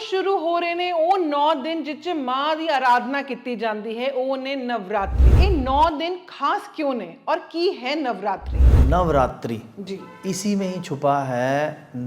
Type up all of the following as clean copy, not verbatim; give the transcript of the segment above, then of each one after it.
शुरू हो रहे ने ਉਹ 9 दिन जिच मां ਦੀ आराधना की जाती है ਉਹ ने नवरात्रि। ये 9 दिन खास क्यों ने और की है नवरात्रि? नवरात्रि जी इसी में ही छुपा है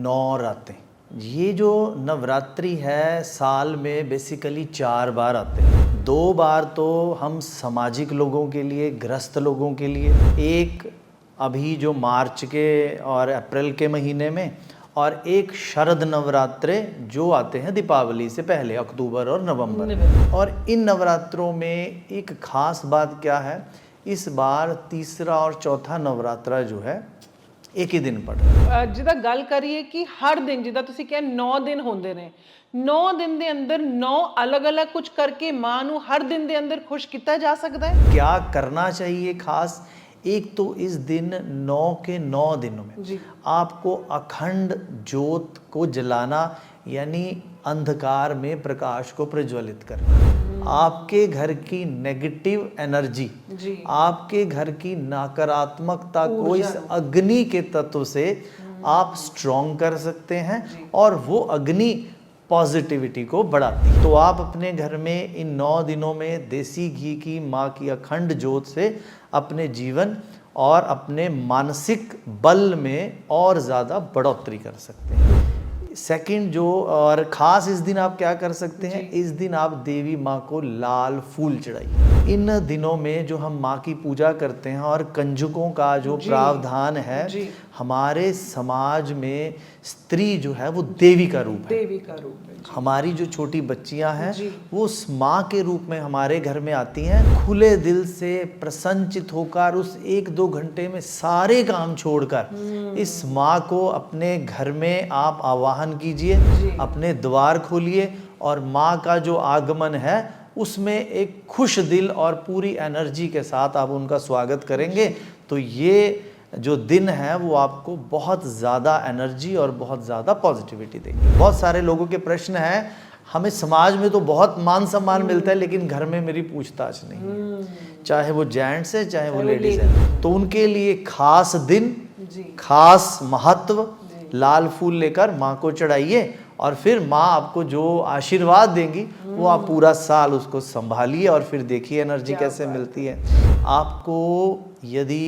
9 रातें। ये जो नवरात्रि है साल में बेसिकली 4 बार आते हैं। 2 बार तो हम सामाजिक लोगों के लिए, गृहस्थ लोगों के लिए, एक अभी जो मार्च के और अप्रैल के महीने में, और एक शरद नवरात्रे जो आते हैं दीपावली से पहले अक्टूबर और नवंबर। और इन नवरात्रों में एक खास बात क्या है, इस बार तीसरा और चौथा नवरात्रा जो है एक ही दिन पड़ रहा है। जिदा गल करिए कि हर दिन जिदा तुसी कहा 9 दिन होंदे ने, 9 दिन दे अंदर 9 अलग अलग कुछ करके मां नू हर दिन दे अंदर खुश किया जा सकता है। क्या करना चाहिए खास? एक तो इस दिन 9 के 9 दिनों में जी आपको अखंड ज्योत को जलाना, यानी अंधकार में प्रकाश को प्रज्वलित करना। आपके घर की नेगेटिव एनर्जी, जी आपके घर की नकारात्मकता को इस अग्नि के तत्व से आप स्ट्रॉन्ग कर सकते हैं और वो अग्नि पॉजिटिविटी को बढ़ाती है। तो आप अपने घर में इन 9 दिनों में देसी घी की माँ की अखंड ज्योत से अपने जीवन और अपने मानसिक बल में और ज़्यादा बढ़ोतरी कर सकते हैं। सेकंड जो और ख़ास इस दिन आप क्या कर सकते हैं, इस दिन आप देवी माँ को लाल फूल चढ़ाइए। इन दिनों में जो हम माँ की पूजा करते हैं और कंजकों का जो प्रावधान है, हमारे समाज में स्त्री जो है वो देवी का रूप है। देवी का रूप है। हमारी जो छोटी बच्चियां हैं वो उस माँ के रूप में हमारे घर में आती हैं। खुले दिल से प्रसन्नचित होकर उस 1-2 घंटे में सारे काम छोड़कर इस माँ को अपने घर में आप आवाहन कीजिए, अपने द्वार खोलिए और माँ का जो आगमन है उसमें एक खुश दिल और पूरी एनर्जी के साथ आप उनका स्वागत करेंगे। तो ये जो दिन है वो आपको बहुत ज़्यादा एनर्जी और बहुत ज़्यादा पॉजिटिविटी देंगे। बहुत सारे लोगों के प्रश्न हैं, हमें समाज में तो बहुत मान सम्मान मिलता है लेकिन घर में मेरी पूछताछ नहीं है, चाहे वो जेंट्स है चाहे वो लेडीज है। तो उनके लिए खास दिन, खास महत्व, लाल फूल लेकर माँ को चढ़ाइए और फिर माँ आपको जो आशीर्वाद देंगी वो आप पूरा साल उसको संभालिए और फिर देखिए एनर्जी कैसे मिलती है आपको। यदि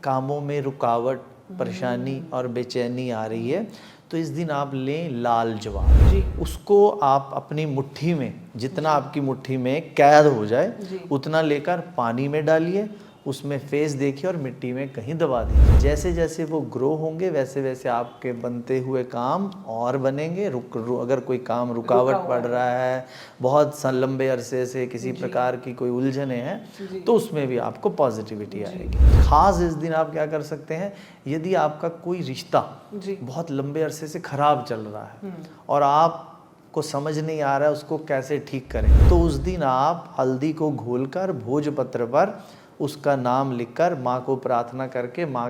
कामों में रुकावट, परेशानी और बेचैनी आ रही है तो इस दिन आप लें लाल ज्वार, उसको आप अपनी मुट्ठी में, जितना आपकी मुट्ठी में कैद हो जाए उतना लेकर पानी में डालिए, उसमें फेस देखिए और मिट्टी में कहीं दबा दीजिए। जैसे जैसे वो ग्रो होंगे वैसे वैसे आपके बनते हुए काम और बनेंगे। अगर कोई काम रुकावट पड़ रहा है, बहुत लंबे अरसे से किसी प्रकार की कोई उलझने हैं, तो उसमें भी आपको पॉजिटिविटी आएगी। खास इस दिन आप क्या कर सकते हैं, यदि आपका कोई रिश्ता बहुत लंबे अरसे से खराब चल रहा है और आपको समझ नहीं आ रहा है उसको कैसे ठीक करें, तो उस दिन आप हल्दी को घोलकर भोजपत्र पर उसका नाम लिखकर माँ को प्रार्थना करके माँ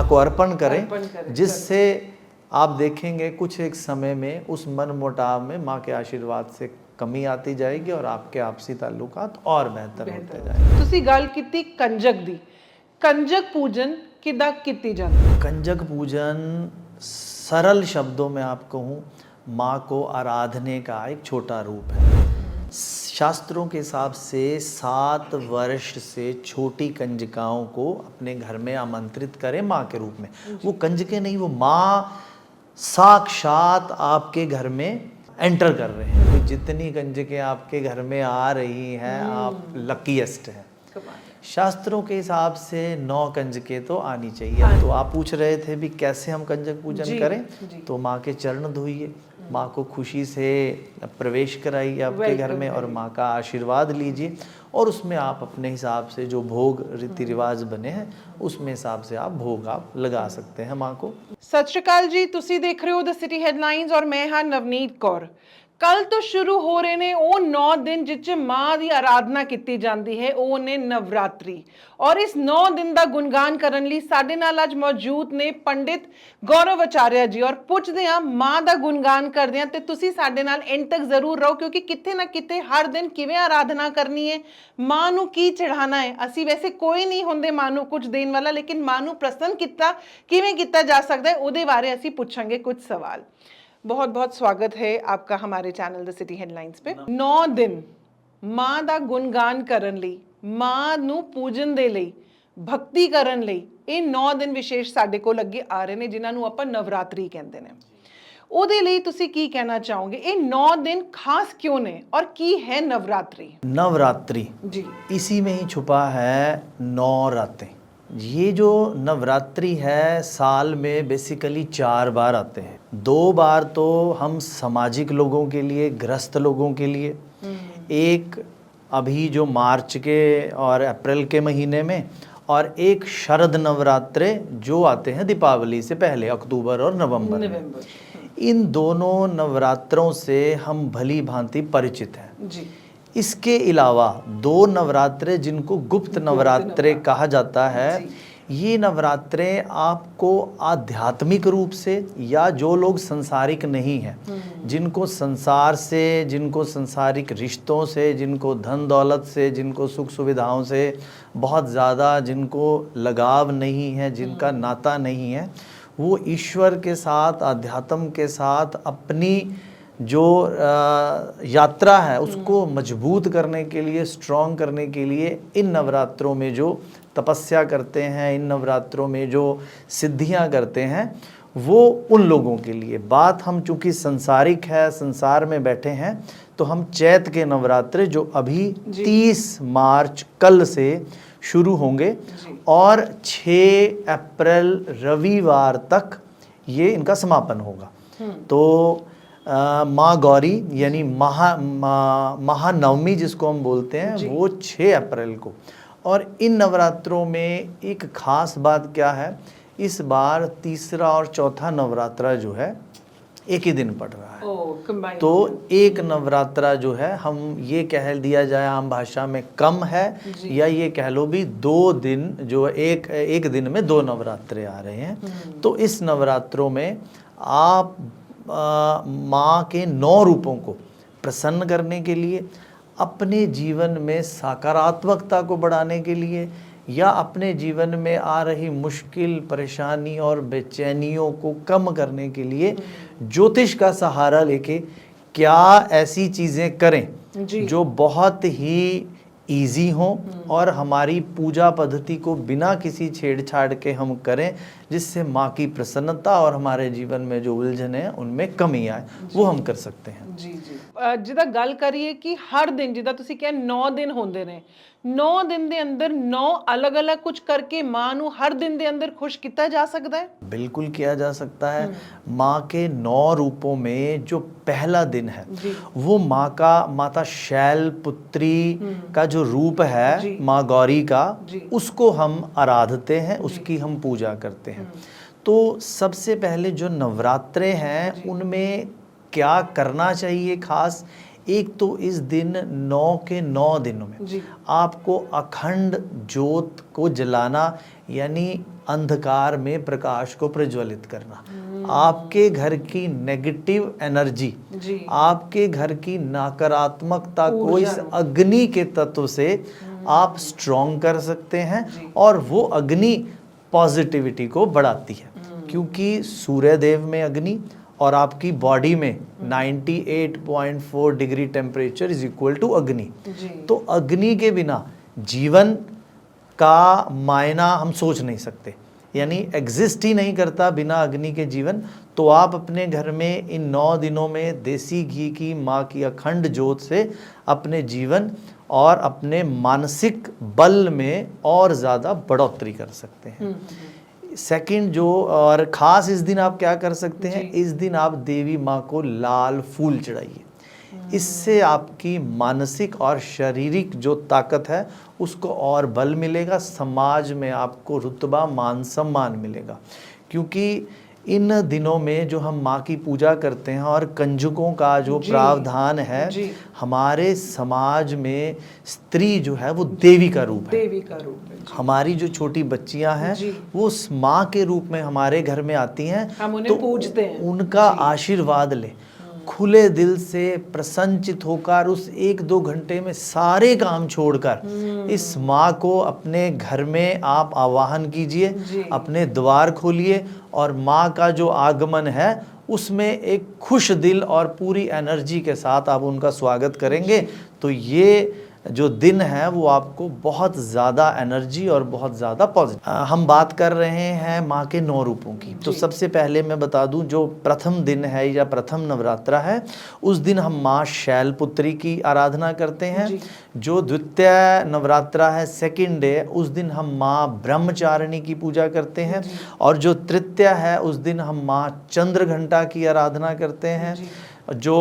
को अर्पण करें, जिससे आप देखेंगे कुछ एक समय में उस मन मुटाव में माँ के आशीर्वाद से कमी आती जाएगी और आपके आपसी ताल्लुकात और बेहतर होते जाएंगे। तुसी गल कीती कंजक दी, कंजक पूजन किदा कीती जाती? कंजक पूजन सरल शब्दों में आप कहूँ, माँ को आराधने का एक छोटा रूप है। शास्त्रों के हिसाब से 7 वर्ष से छोटी कंजकाओं को अपने घर में आमंत्रित करें माँ के रूप में। वो कंजकें नहीं, वो माँ साक्षात आपके घर में एंटर कर रहे हैं। तो जितनी कंजकें आपके घर में आ रही हैं आप लकीएस्ट हैं। शास्त्रों के हिसाब से 9 कंजकें तो आनी चाहिए। तो आप पूछ रहे थे भी कैसे हम कंजक पूजन करें, तो माँ के चरण धोइए, माँ को खुशी से प्रवेश कराइए आपके घर में और माँ का आशीर्वाद लीजिए और उसमें आप अपने हिसाब से जो भोग रीति रिवाज बने हैं उसमें हिसाब से आप भोग आप लगा सकते हैं माँ को। सत श्री अकाल जी, तुसी देख रहे हो द सिटी हेडलाइंस और मैं हाँ नवनीत कौर। कल तो शुरू हो रहे ने ਉਹ 9 दिन जिच मां ਦੀ आराधना की जाती है, ਉਹ ने नवरात्रि। और इस 9 दिन का गुणगान करने ਲਈ ਸਾਡੇ ਨਾਲ ਅੱਜ मौजूद ने पंडित गौरव आचार्य जी और पुछदे हां मां ਦਾ गुणगान करदे हां ते तुसी ਸਾਡੇ ਨਾਲ एंड तक जरूर रहो, क्योंकि किथे ना किथे हर दिन किवें आराधना करनी है, मां नू की चढ़ाना है। असी वैसे कोई नहीं होंदे मां नू कुछ देण वाला, लेकिन मां नू प्रसन्न किता किवें किता जा सकदा है, ਉਹਦੇ बारे असी पुछांगे कुछ सवाल। बहुत बहुत स्वागत है आपका हमारे चैनल द सिटी हेडलाइंस पे। 9 दिन ਮਾਂ ਦਾ ਗੁਣਗਾਨ ਕਰਨ ਲਈ, ਮਾਂ ਨੂੰ ਪੂਜਨ ਦੇ ਲਈ, ਭਗਤੀ ਕਰਨ ਲਈ ਇਹ 9 ਦਿਨ ਵਿਸ਼ੇਸ਼ ਸਾਡੇ ਕੋਲ ਅੱਗੇ ਆ ਰਹੇ ਨੇ, ਜਿਨ੍ਹਾਂ ਨੂੰ ਆਪਾਂ ਨਵਰਾਤਰੀ ਕਹਿੰਦੇ ਨੇ। ਉਹਦੇ ਲਈ ਤੁਸੀਂ ਕੀ ਕਹਿਣਾ ਚਾਹੋਗੇ? ਇਹ 9 दिन खास क्यों ने और की है नवरात्रि? नवरात्रि जी, इसी में ही छुपा है 9 रातें। ये जो नवरात्रि है साल में बेसिकली 4 बार आते हैं। 2 बार तो हम सामाजिक लोगों के लिए, गृहस्थ लोगों के लिए, एक अभी जो मार्च के और अप्रैल के महीने में, और एक शरद नवरात्रे जो आते हैं दीपावली से पहले, अक्टूबर और नवंबर में। इन दोनों नवरात्रों से हम भली भांति परिचित हैं जी। इसके अलावा 2 नवरात्रे जिनको गुप्त नवरात्रे कहा जाता है, ये नवरात्रे आपको आध्यात्मिक रूप से, या जो लोग संसारिक नहीं हैं, जिनको संसार से, जिनको संसारिक रिश्तों से, जिनको धन दौलत से, जिनको सुख सुविधाओं से बहुत ज़्यादा जिनको लगाव नहीं है, जिनका नाता नहीं है, वो ईश्वर के साथ, अध्यात्म के साथ अपनी जो यात्रा है उसको मजबूत करने के लिए, स्ट्रॉन्ग करने के लिए इन नवरात्रों में जो तपस्या करते हैं, इन नवरात्रों में जो सिद्धियां करते हैं, वो उन लोगों के लिए। बात हम चूँकि संसारिक है, संसार में बैठे हैं, तो हम चैत के नवरात्रे जो अभी 30 मार्च कल से शुरू होंगे और 6 अप्रैल रविवार तक ये इनका समापन होगा। तो माँ गौरी यानी महानवमी जिसको हम बोलते हैं, वो 6 अप्रैल को। और इन नवरात्रों में एक खास बात क्या है, इस बार तीसरा और चौथा नवरात्रा जो है एक ही दिन पड़ रहा है। तो एक नवरात्रा जो है, हम ये कह दिया जाए आम भाषा में, कम है, या ये कह लो भी 2 दिन जो एक दिन में 2 नवरात्रे आ रहे हैं। तो इस नवरात्रों में आप माँ के 9 रूपों को प्रसन्न करने के लिए, अपने जीवन में सकारात्मकता को बढ़ाने के लिए, या अपने जीवन में आ रही मुश्किल, परेशानी और बेचैनियों को कम करने के लिए ज्योतिष का सहारा लेके क्या ऐसी चीज़ें करें जो बहुत ही ईजी हों और हमारी पूजा पद्धति को बिना किसी छेड़छाड़ के हम करें, जिससे माँ की प्रसन्नता और हमारे जीवन में जो उलझन है उनमें कमी आए, वो हम कर सकते हैं। जी जी। जिदा गल करिए कि हर दिन, जिदा तुसी क्या 9 दिन होंदे ने, 9 दिन दे अंदर 9 अलग अलग कुछ करके माँ नू हर दिन दे अंदर खुश किया जा सकता है? बिल्कुल किया जा सकता है। माँ के 9 रूपों में जो पहला दिन है वो माता शैलपुत्री का जो रूप है, माँ गौरी का, उसको हम आराधते हैं, उसकी हम पूजा करते हैं। तो सबसे पहले जो नवरात्रे हैं उनमें क्या करना चाहिए खास, एक तो इस दिन 9 के 9 दिनों में आपको अखंड ज्योत को जलाना, यानी अंधकार में प्रकाश को प्रज्वलित करना। आपके घर की नेगेटिव एनर्जी, आपके घर की नकारात्मकता को इस अग्नि के तत्व से आप स्ट्रॉन्ग कर सकते हैं, और वो अग्नि पॉजिटिविटी को बढ़ाती है, क्योंकि सूर्य देव में अग्नि और आपकी बॉडी में 98.4 degree temperature is equal to अग्नि। तो अग्नि के बिना जीवन का मायना हम सोच नहीं सकते, यानी एग्जिस्ट ही नहीं करता बिना अग्नि के जीवन। तो आप अपने घर में इन 9 दिनों में देसी घी की, माँ की अखंड ज्योत से अपने जीवन और अपने मानसिक बल में और ज़्यादा बढ़ोतरी कर सकते हैं। सेकंड जो और ख़ास इस दिन आप क्या कर सकते हैं, इस दिन आप देवी माँ को लाल फूल चढ़ाइए। इससे आपकी मानसिक और शारीरिक जो ताकत है उसको और बल मिलेगा, समाज में आपको रुतबा, मान सम्मान मिलेगा। क्योंकि इन दिनों में जो हम माँ की पूजा करते हैं और कंजकों का जो प्रावधान है, हमारे समाज में स्त्री जो है वो देवी का रूप है। देवी का रूप है। हमारी जो छोटी बच्चियां हैं वो उस माँ के रूप में हमारे घर में आती हैं, हम उन्हें पूजते हैं, उनका आशीर्वाद ले, खुले दिल से प्रसन्नचित होकर उस 1-2 घंटे में सारे काम छोड़कर इस माँ को अपने घर में आप आवाहन कीजिए, अपने द्वार खोलिए, और माँ का जो आगमन है उसमें एक खुश दिल और पूरी एनर्जी के साथ आप उनका स्वागत करेंगे तो ये जो दिन है वो आपको बहुत ज़्यादा एनर्जी और बहुत ज़्यादा पॉजिटिव। हम बात कर रहे हैं माँ के 9 रूपों की। तो सबसे पहले मैं बता दूं, जो प्रथम दिन है या प्रथम नवरात्रा है उस दिन हम माँ शैलपुत्री की आराधना करते हैं। जो द्वितीय नवरात्रा है, सेकंड डे, उस दिन हम माँ ब्रह्मचारिणी की पूजा करते हैं। और जो तृतीय है उस दिन हम माँ चंद्रघंटा की आराधना करते हैं। जो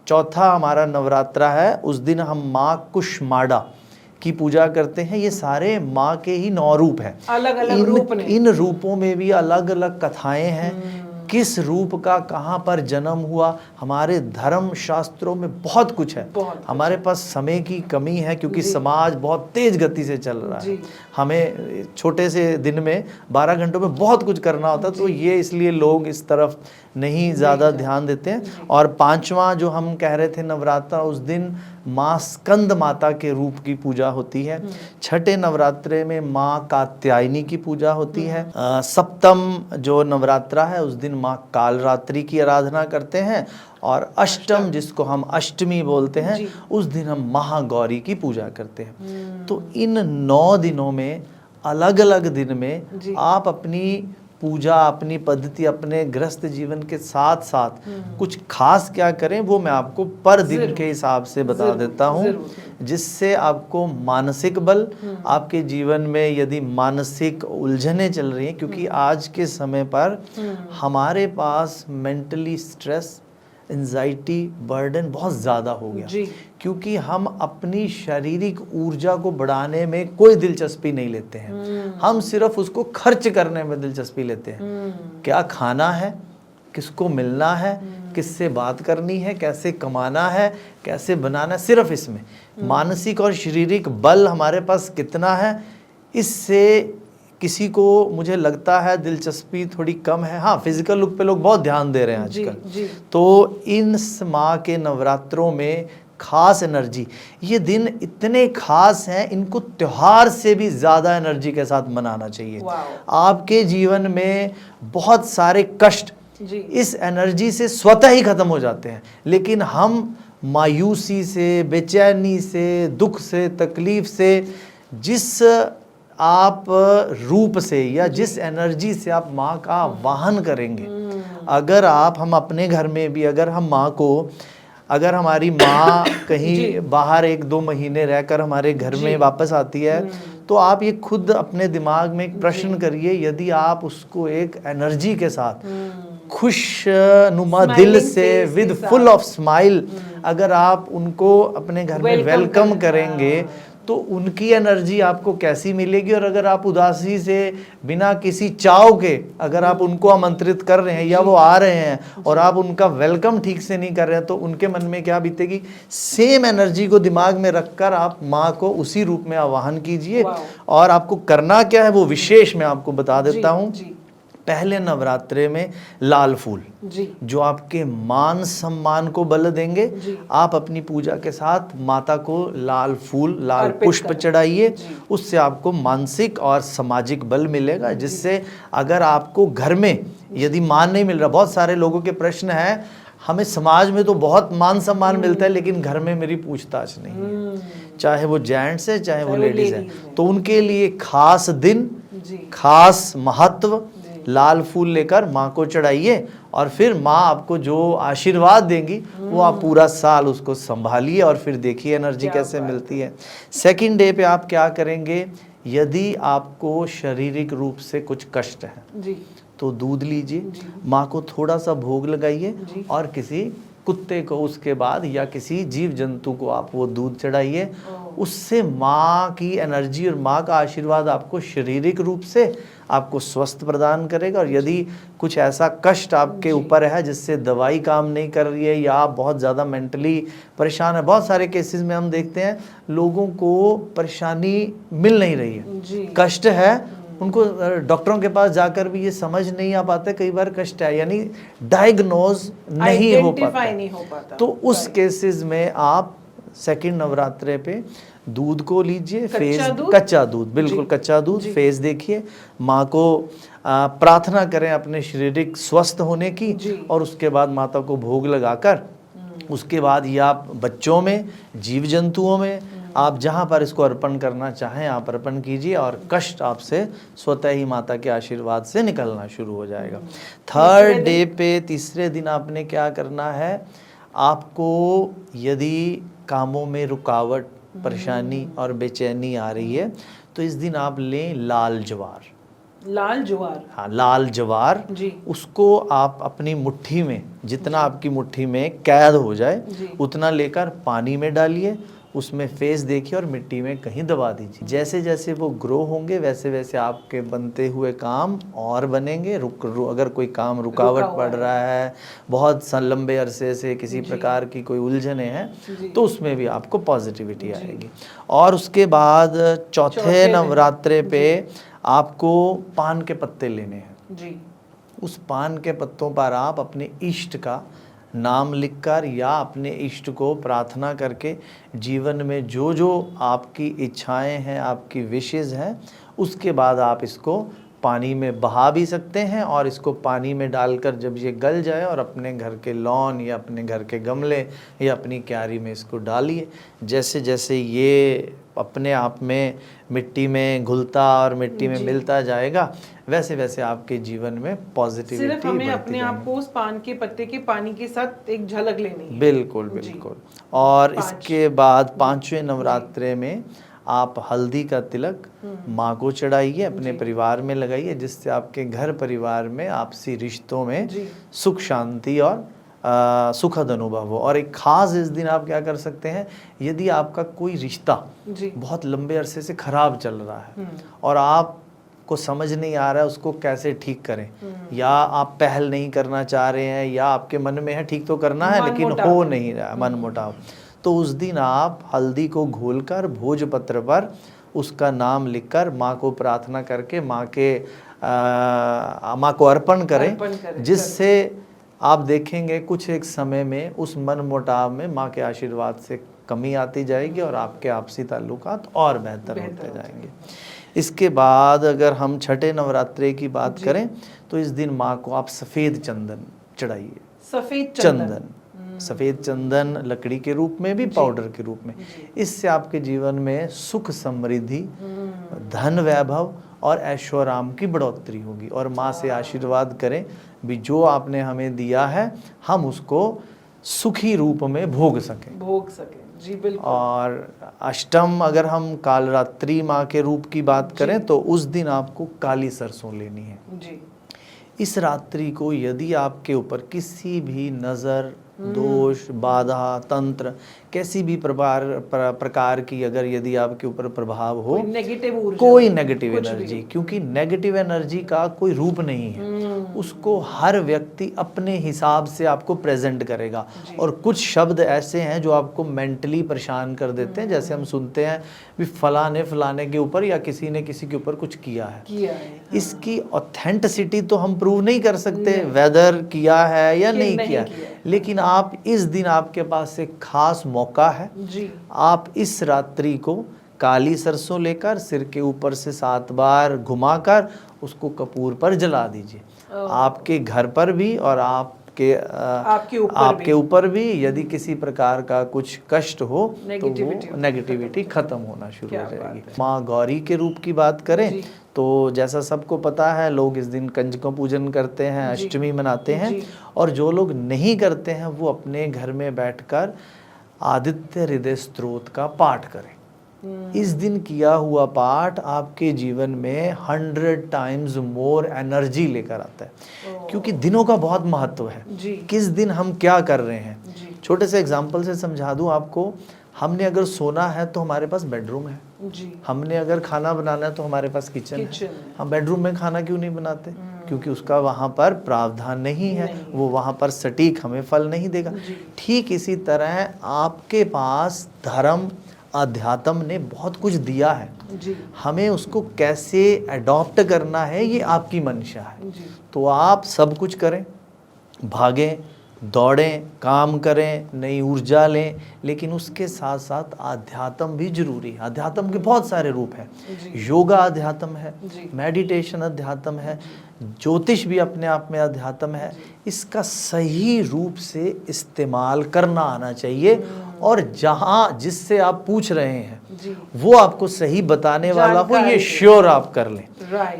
चौथा हमारा नवरात्रा है उस दिन हम माँ कुष्मांडा की पूजा करते हैं। ये सारे माँ के ही 9 रूप हैं। अलग अलग रूप ने। इन रूपों में भी अलग अलग कथाएं हैं। किस रूप का कहाँ पर जन्म हुआ, हमारे धर्म शास्त्रों में बहुत कुछ है। हमारे पास समय की कमी है क्योंकि समाज बहुत तेज गति से चल रहा है। हमें छोटे से दिन में 12 घंटों में बहुत कुछ करना होता है, तो ये इसलिए लोग इस तरफ नहीं ज़्यादा ध्यान देते हैं। और 5वां जो हम कह रहे थे नवरात्रा, उस दिन माँ स्कंद माता के रूप की पूजा होती है। छठे नवरात्रे में माँ कात्यायनी की पूजा होती है। सप्तम जो नवरात्रा है उस दिन माँ कालरात्रि की आराधना करते हैं। और अष्टम, जिसको हम अष्टमी बोलते हैं, उस दिन हम महागौरी की पूजा करते हैं। तो इन 9 दिनों में, अलग अलग दिन में आप अपनी पूजा, अपनी पद्धति, अपने गृहस्थ जीवन के साथ साथ कुछ खास क्या करें वो मैं आपको पर दिन के हिसाब से बता देता हूँ, जिससे आपको मानसिक बल, आपके जीवन में यदि मानसिक उलझनें चल रही हैं, क्योंकि आज के समय पर हमारे पास मेंटली स्ट्रेस, एंजाइटी, बर्डन बहुत ज़्यादा हो गया, क्योंकि हम अपनी शारीरिक ऊर्जा को बढ़ाने में कोई दिलचस्पी नहीं लेते हैं। हम सिर्फ उसको खर्च करने में दिलचस्पी लेते हैं। क्या खाना है, किसको मिलना है, किससे बात करनी है, कैसे कमाना है, कैसे बनाना है, सिर्फ इसमें। मानसिक और शारीरिक बल हमारे पास कितना है, इससे किसी को मुझे लगता है दिलचस्पी थोड़ी कम है। हाँ, फिजिकल लुक पे लोग बहुत ध्यान दे रहे हैं आजकल। तो इन माह के नवरात्रों में खास एनर्जी, ये दिन इतने खास हैं, इनको त्योहार से भी ज़्यादा एनर्जी के साथ मनाना चाहिए। आपके जीवन में बहुत सारे कष्ट इस एनर्जी से स्वतः ही खत्म हो जाते हैं, लेकिन हम मायूसी से, बेचैनी से, दुख से, तकलीफ से, जिस आप रूप से या जिस एनर्जी से आप माँ का वाहन करेंगे, अगर हम अपने घर में भी, अगर हम माँ को, अगर हमारी माँ कहीं बाहर 1-2 महीने रहकर हमारे घर में वापस आती है, तो आप ये खुद अपने दिमाग में एक प्रश्न करिए, यदि आप उसको एक एनर्जी के साथ, खुश नुमा दिल से, विद फुल ऑफ स्माइल, अगर आप उनको अपने घर में वेलकम करेंगे तो उनकी एनर्जी आपको कैसी मिलेगी। और अगर आप उदासी से, बिना किसी चाव के, अगर आप उनको आमंत्रित कर रहे हैं या वो आ रहे हैं और आप उनका वेलकम ठीक से नहीं कर रहे हैं, तो उनके मन में क्या बीतेगी। सेम एनर्जी को दिमाग में रखकर आप माँ को उसी रूप में आवाहन कीजिए। और आपको करना क्या है वो विशेष मैं आपको बता देता हूँ। पहले नवरात्रे में लाल फूल, जो आपके मान सम्मान को बल देंगे, आप अपनी पूजा के साथ माता को लाल फूल, लाल पुष्प चढ़ाइए। उससे आपको मानसिक और सामाजिक बल मिलेगा, जिससे अगर आपको घर में यदि मान नहीं मिल रहा, बहुत सारे लोगों के प्रश्न है, हमें समाज में तो बहुत मान सम्मान मिलता है लेकिन घर में मेरी पूछताछ नहीं है, चाहे वो जेंट्स है चाहे वो लेडीज है। तो उनके लिए खास दिन, खास महत्व, लाल फूल लेकर माँ को चढ़ाइए और फिर माँ आपको जो आशीर्वाद देंगी वो आप पूरा साल उसको संभालिए और फिर देखिए एनर्जी कैसे मिलती है। सेकंड डे पे आप क्या करेंगे, यदि आपको शारीरिक रूप से कुछ कष्ट है तो दूध लीजिए, माँ को थोड़ा सा भोग लगाइए और किसी कुत्ते को उसके बाद या किसी जीव जंतु को आप वो दूध चढ़ाइए। उससे माँ की एनर्जी और माँ का आशीर्वाद आपको शारीरिक रूप से आपको स्वस्थ प्रदान करेगा। और यदि कुछ ऐसा कष्ट आपके ऊपर है जिससे दवाई काम नहीं कर रही है या आप बहुत ज़्यादा मेंटली परेशान है, बहुत सारे केसेस में हम देखते हैं लोगों को परेशानी मिल नहीं रही है, कष्ट है, उनको डॉक्टरों के पास जाकर भी ये समझ नहीं आ पाता कई बार कष्ट है, यानी डायग्नोज नहीं हो पाता। तो उस केसेस में आप सेकंड नवरात्रे पे दूध को लीजिए, फेस दूध? कच्चा दूध, बिल्कुल कच्चा दूध, फेस देखिए, माँ को प्रार्थना करें अपने शारीरिक स्वस्थ होने की, और उसके बाद माता को भोग लगाकर उसके बाद ये आप बच्चों में, जीव जंतुओं में, आप जहाँ पर इसको अर्पण करना चाहें आप अर्पण कीजिए, और कष्ट आपसे स्वतः ही माता के आशीर्वाद से निकलना शुरू हो जाएगा। थर्ड डे पे, तीसरे दिन आपने क्या करना है, आपको यदि कामों में रुकावट, परेशानी और बेचैनी आ रही है तो इस दिन आप लें लाल ज्वार। लाल ज्वार? हाँ, लाल ज्वार जी। उसको आप अपनी मुट्ठी में, जितना आपकी मुट्ठी में कैद हो जाए उतना लेकर पानी में डालिए, उसमें फेस देखिए और मिट्टी में कहीं दबा दीजिए। जैसे जैसे वो ग्रो होंगे वैसे वैसे आपके बनते हुए काम और बनेंगे। अगर कोई काम रुकावट पड़ रहा है, बहुत लंबे अरसे से किसी प्रकार की कोई उलझने हैं, तो उसमें भी आपको पॉजिटिविटी आएगी। और उसके बाद चौथे नवरात्रे पे आपको पान के पत्ते लेने हैं जी। उस पान के पत्तों पर आप अपने इष्ट का नाम लिखकर या अपने इष्ट को प्रार्थना करके जीवन में जो जो आपकी इच्छाएं हैं, आपकी विशेज़ हैं, उसके बाद आप इसको पानी में बहा भी सकते हैं, और इसको पानी में डालकर जब ये गल जाए और अपने घर के लॉन या अपने घर के गमले या अपनी क्यारी में इसको डालिए। जैसे जैसे ये अपने आप में मिट्टी में घुलता और मिट्टी में मिलता जाएगा, वैसे वैसे आपके जीवन में पॉजिटिविटी सिर्फ हमें अपने आप को उस पान के पत्ते के पानी के साथ एक झलक लेनी है। बिल्कुल बिल्कुल। और इसके बाद पांचवें नवरात्रे में आप हल्दी का तिलक माँ को चढ़ाइए, अपने परिवार में लगाइए, जिससे आपके घर परिवार में आपसी रिश्तों में सुख शांति और सुखद अनुभव हो। और एक खास इस दिन आप क्या कर सकते हैं, यदि आपका कोई रिश्ता बहुत लंबे अरसे से खराब चल रहा है और आप को समझ नहीं आ रहा है उसको कैसे ठीक करें, या आप पहल नहीं करना चाह रहे हैं, या आपके मन में है ठीक तो करना है लेकिन हो नहीं रहा है, मन मुटाव, तो उस दिन आप हल्दी को घोलकर भोजपत्र पर उसका नाम लिखकर माँ को प्रार्थना करके माँ को अर्पण करें, जिससे आप देखेंगे कुछ एक समय में उस मन मुटाव में माँ के आशीर्वाद से कमी आती जाएगी और आपके आपसी ताल्लुकात और बेहतर होते जाएंगे। इसके बाद अगर हम छठे नवरात्रे की बात करें तो इस दिन माँ को आप सफ़ेद चंदन चढ़ाइए। सफ़ेद चंदन, सफ़ेद चंदन लकड़ी के रूप में भी, पाउडर के रूप में। इससे आपके जीवन में सुख समृद्धि, धन वैभव और ऐश्वर्य की बढ़ोतरी होगी। और माँ से आशीर्वाद करें भी जो आपने हमें दिया है हम उसको सुखी रूप में भोग सकें। जी बिल्कुल। और अष्टम अगर हम कालरात्रि माँ के रूप की बात करें तो उस दिन आपको काली सरसों लेनी है जी। इस रात्रि को यदि आपके ऊपर किसी भी नज़र, दोष, बाधा, तंत्र, कैसी भी प्रकार की अगर यदि आपके ऊपर प्रभाव हो, कोई नेगेटिव एनर्जी, क्योंकि नेगेटिव एनर्जी का कोई रूप नहीं है, उसको हर व्यक्ति अपने हिसाब से आपको प्रेजेंट करेगा। और कुछ शब्द ऐसे हैं जो आपको मेंटली परेशान कर देते हैं, जैसे हम सुनते हैं भी फलाने के ऊपर या किसी ने किसी के ऊपर कुछ किया है। इसकी ऑथेंटिसिटी तो हम प्रूव नहीं कर सकते वेदर किया है या नहीं किया, लेकिन आप इस दिन आपके पास एक खास मौका है जी। आप इस रात्रि को काली सरसों लेकर सिर के ऊपर से 7 बार घुमाकर उसको कपूर पर जला दीजिए। आपके घर पर भी और आपके ऊपर भी यदि किसी प्रकार का कुछ कष्ट हो तो वो नेगेटिविटी खत्म होना शुरू हो जाएगी। माँ गौरी के रूप की बात करें तो जैसा सबको पता है लोग इस दिन कंजकों पूजन करते हैं, अष्टमी मनाते हैं, और जो लोग नहीं करते हैं वो अपने घर में बैठकर आदित्य हृदय स्तोत्र का पाठ करें। इस दिन किया हुआ पाठ आपके जीवन में 100 टाइम्स मोर एनर्जी लेकर आता है, क्योंकि दिनों का बहुत महत्व है। किस दिन हम क्या कर रहे हैं, छोटे से एग्जाम्पल से समझा दूं आपको। हमने अगर सोना है तो हमारे पास बेडरूम है जी। हमने अगर खाना बनाना है तो हमारे पास किचन है। हम बेडरूम में खाना क्यों नहीं बनाते, क्योंकि उसका वहाँ पर प्रावधान नहीं है, वो वहाँ पर सटीक हमें फल नहीं देगा। ठीक इसी तरह आपके पास धर्म, अध्यात्म ने बहुत कुछ दिया है जी। हमें उसको कैसे अडॉप्ट करना है ये आपकी मंशा है। तो आप सब कुछ करें, भागें, दौड़ें, काम करें, नई ऊर्जा लें, लेकिन उसके साथ साथ अध्यात्म भी जरूरी है। अध्यात्म के बहुत सारे रूप हैं। योगा अध्यात्म है, मेडिटेशन अध्यात्म है, ज्योतिष भी अपने आप में अध्यात्म है। इसका सही रूप से इस्तेमाल करना आना चाहिए, और जहाँ जिससे आप पूछ रहे हैं वो आपको सही बताने वाला हो, ये श्योर आप कर लें।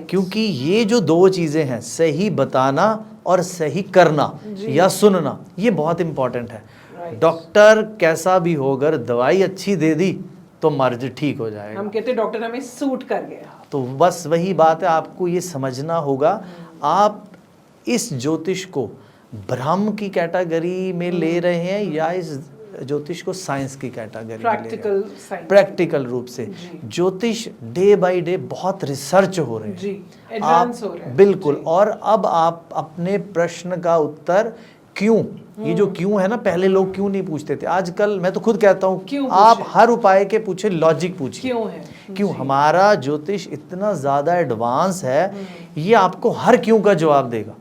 क्योंकि ये जो दो चीज़ें हैं, सही बताना और सही करना या सुनना, ये बहुत इंपॉर्टेंट है। डॉक्टर कैसा भी हो, अगर दवाई अच्छी दे दी तो मर्ज ठीक हो जाएगा। हम कहते हैं डॉक्टर हमें सूट कर गया। तो बस वही बात है, आपको ये समझना होगा। आप इस ज्योतिष को ब्रह्म की कैटेगरी में ले रहे हैं या इस ज्योतिष को साइंस की कैटेगरी में? प्रैक्टिकल रूप से ज्योतिष डे बाय डे बहुत रिसर्च हो रहे हैं, एडवांस हो रहे हैं। बिल्कुल। और अब आप अपने प्रश्न का उत्तर क्यों, ये जो क्यों है ना, पहले लोग क्यों नहीं पूछते थे, आजकल मैं तो खुद कहता हूँ आप हर उपाय के पूछे, लॉजिक पूछिए क्यों है, क्यों। हमारा ज्योतिष इतना ज्यादा एडवांस है, ये आपको हर क्यों का जवाब देगा।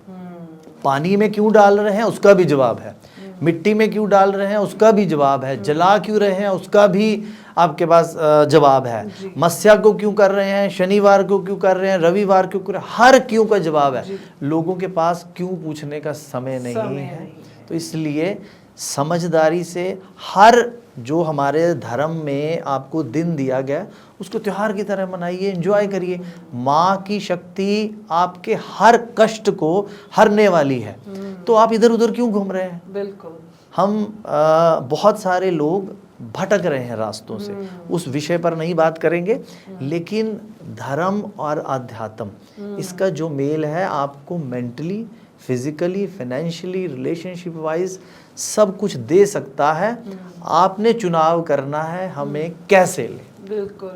पानी में क्यों डाल रहे हैं उसका भी जवाब है, मिट्टी में क्यों डाल रहे हैं उसका भी जवाब है, जला क्यों रहे हैं उसका भी आपके पास जवाब है, मत्स्या को क्यों कर रहे हैं, शनिवार को क्यों कर रहे हैं, रविवार क्यों कर रहे हैं, हर क्यों का जवाब है। लोगों के पास क्यों पूछने का समय नहीं है। तो इसलिए समझदारी से हर जो हमारे धर्म में आपको दिन दिया गया उसको त्योहार की तरह मनाइए, एंजॉय करिए। माँ की शक्ति आपके हर कष्ट को हरने वाली है, तो आप इधर उधर क्यों घूम रहे हैं। बिल्कुल। हम बहुत सारे लोग भटक रहे हैं रास्तों से, उस विषय पर नहीं बात करेंगे, लेकिन धर्म और अध्यात्म इसका जो मेल है आपको mentally, physically, financially, relationship wise सब कुछ दे सकता है। आपने चुनाव करना है हमें कैसे ले। बिल्कुल।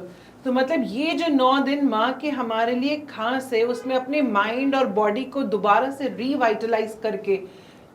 तो मतलब ये जो 9 दिन माँ के हमारे लिए खास है, उसमें अपने माइंड और बॉडी को दोबारा से रिवाइटलाइज करके,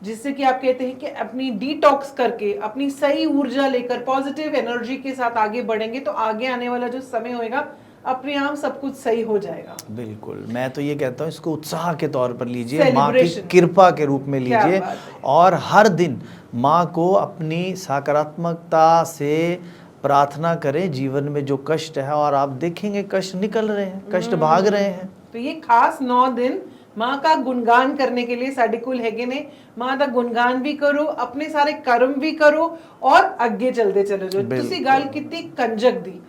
जिससे कि आप कहते हैं कि अपनी डिटॉक्स करके, अपनी सही ऊर्जा लेकर, पॉजिटिव एनर्जी के साथ आगे बढ़ेंगे, तो आगे आने वाला जो समय होएगा अपने आप सब कुछ सही हो जाएगा। बिल्कुल। मैं तो ये कहता हूँ इसको उत्साह के तौर पर लीजिए, माँ की कृपा के रूप में लीजिए, और हर दिन माँ को अपनी सकारात्मकता से प्रार्थना करें। जीवन में जो कष्ट है, और आप देखेंगे कष्ट निकल रहे हैं, कष्ट भाग रहे हैं। तो ये खास 9 दिन माँ का गुणगान करने के लिए साडे कोल हैगे ने। माँ का गुणगान भी करो, अपने सारे कर्म भी करो, और अगे चलते चले जाओ। तुसी गल कीती कंजक दी,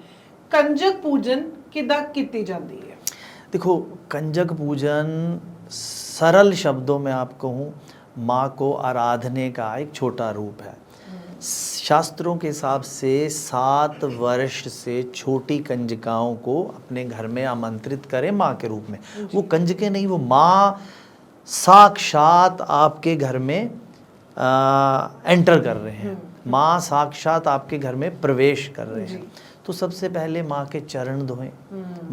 कंजक पूजन किदा कीती जाती है? देखो, कंजक पूजन सरल शब्दों में आप कहूँ, माँ को आराधने का एक छोटा रूप है। शास्त्रों के हिसाब से 7 वर्ष से छोटी कंजकाओं को अपने घर में आमंत्रित करें माँ के रूप में। वो कंजकें नहीं, वो माँ साक्षात आपके घर में एंटर कर रहे हैं, माँ साक्षात आपके घर में प्रवेश कर रहे हैं। तो सबसे पहले माँ के चरण धोएं,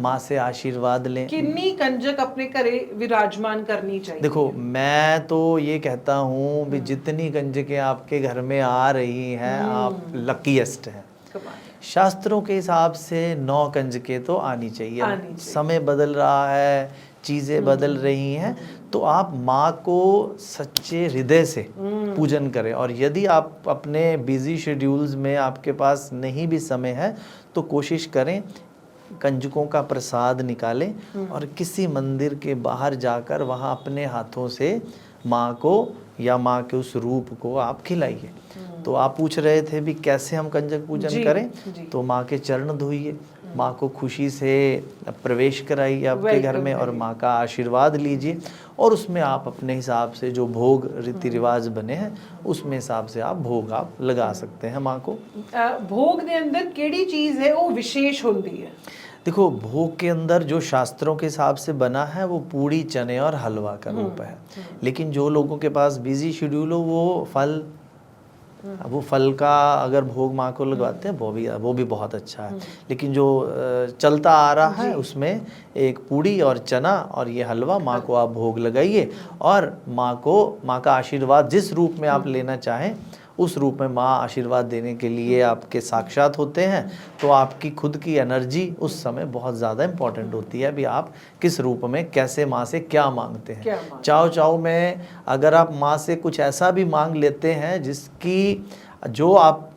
माँ से आशीर्वाद लें। कितनी कंजक अपने घरे विराजमान करनी चाहिए? देखो, मैं तो ये कहता हूँ भी जितनी कंजकें आपके घर में आ रही हैं, आप लकीएस्ट हैं। शास्त्रों के हिसाब से 9 कंजकें तो आनी चाहिए। समय बदल रहा है, चीज़ें बदल रही हैं, तो आप माँ को सच्चे हृदय से पूजन करें। और यदि आप अपने बिजी शेड्यूल्स में आपके पास नहीं भी समय है, तो कोशिश करें कंजकों का प्रसाद निकालें और किसी मंदिर के बाहर जाकर वहाँ अपने हाथों से माँ को या माँ के उस रूप को आप खिलाइए। तो आप पूछ रहे थे भी कैसे हम कंजक पूजन करें, तो माँ के चरण धोइए, माँ को खुशी से प्रवेश कराइए आपके घर में, और माँ का आशीर्वाद लीजिए, और उसमें आप अपने हिसाब से जो भोग रीति रिवाज बने हैं उसमें हिसाब से आप भोग आप लगा सकते हैं माँ को। भोग के अंदर केड़ी चीज़ है वो विशेष होती है? देखो, भोग के अंदर जो शास्त्रों के हिसाब से बना है वो पूड़ी, चने और हलवा का रूप है। लेकिन जो लोगों के पास बिजी शेड्यूल हो, वो फल का अगर भोग माँ को लगवाते हैं वो भी बहुत अच्छा है। लेकिन जो चलता आ रहा है उसमें एक पूड़ी और चना और ये हलवा माँ को आप भोग लगाइए, और माँ का आशीर्वाद जिस रूप में आप लेना चाहें उस रूप में माँ आशीर्वाद देने के लिए आपके साक्षात होते हैं, तो आपकी खुद की एनर्जी उस समय बहुत ज़्यादा इम्पॉर्टेंट होती है। अभी आप किस रूप में कैसे माँ से क्या मांगते हैं। चाव चाव में अगर आप माँ से कुछ ऐसा भी मांग लेते हैं जिसकी जो आप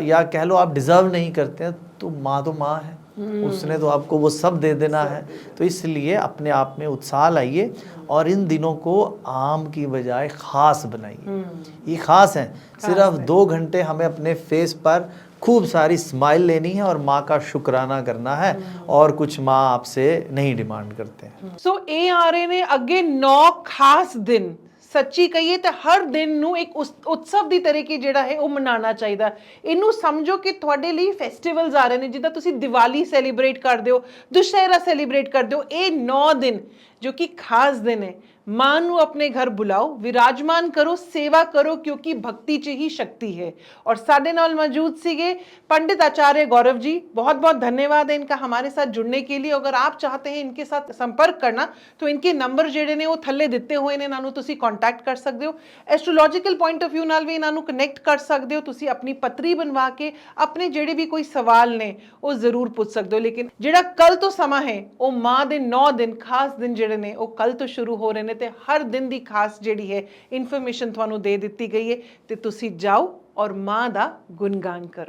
या कह लो आप डिज़र्व नहीं करते हैं, तो माँ है, उसने तो आपको वो सब दे देना है। तो इसलिए अपने आप में उत्साह लाइए और इन दिनों को आम की बजाय खास बनाइए। ये खास है, सिर्फ 2 घंटे हमें अपने फेस पर खूब सारी स्माइल लेनी है और माँ का शुक्राना करना है, और कुछ माँ आपसे नहीं डिमांड करते हैं। ਸੋ ਇਹ ਆ ਰਹੇ ਨੇ ਅੱਗੇ 9 ਖਾਸ ਦਿਨ। ਸੱਚੀ ਕਹੀਏ ਤਾਂ ਹਰ ਦਿਨ ਨੂੰ ਇੱਕ ਉਤਸਵ ਦੀ ਤਰੀਕੇ ਜਿਹੜਾ ਹੈ ਉਹ ਮਨਾਉਣਾ ਚਾਹੀਦਾ। ਇਹਨੂੰ ਸਮਝੋ ਕਿ ਤੁਹਾਡੇ ਲਈ ਫੈਸਟੀਵਲਸ ਆ ਰਹੇ ਨੇ, ਜਿੱਦਾਂ ਤੁਸੀਂ ਦੀਵਾਲੀ ਸੈਲੀਬ੍ਰੇਟ ਕਰਦੇ ਹੋ, ਦੁਸ਼ਹਿਰਾ ਸੈਲੀਬ੍ਰੇਟ ਕਰਦੇ ਹੋ। ਇਹ 9 ਦਿਨ जो कि खास दिन है, मां नू अपने घर बुलाओ, विराजमान करो, सेवा करो, क्योंकि भक्ति च ही शक्ति है। और साडे नाल मौजूद सीगे पंडित आचार्य गौरव जी, बहुत बहुत धन्यवाद है इनका हमारे साथ जुड़ने के लिए। अगर आप चाहते हैं इनके साथ संपर्क करना तो इनके नंबर जेडे ने वो थल्ले दिते हुए ने, इन्हां नू तुसी कॉन्टैक्ट कर सकते हो। एस्ट्रोलॉजिकल पॉइंट ऑफ व्यू नाल भी इन्हां नू कनैक्ट कर सकते हो। तुसी अपनी पत्री बनवा के अपने जेडे भी कोई सवाल ने वो जरूर पूछ सकते हो। लेकिन जेड़ा कल तो समा है वो मां दे 9 दिन खास दिन जेडे ने वो कल तो शुरू हो रहे ने, ते हर दिन दी खास जेड़ी है इन्फॉर्मेशन तुहानू दे दित्ती गई है, ते तुसी जाओ और मां दा गुणगान करो।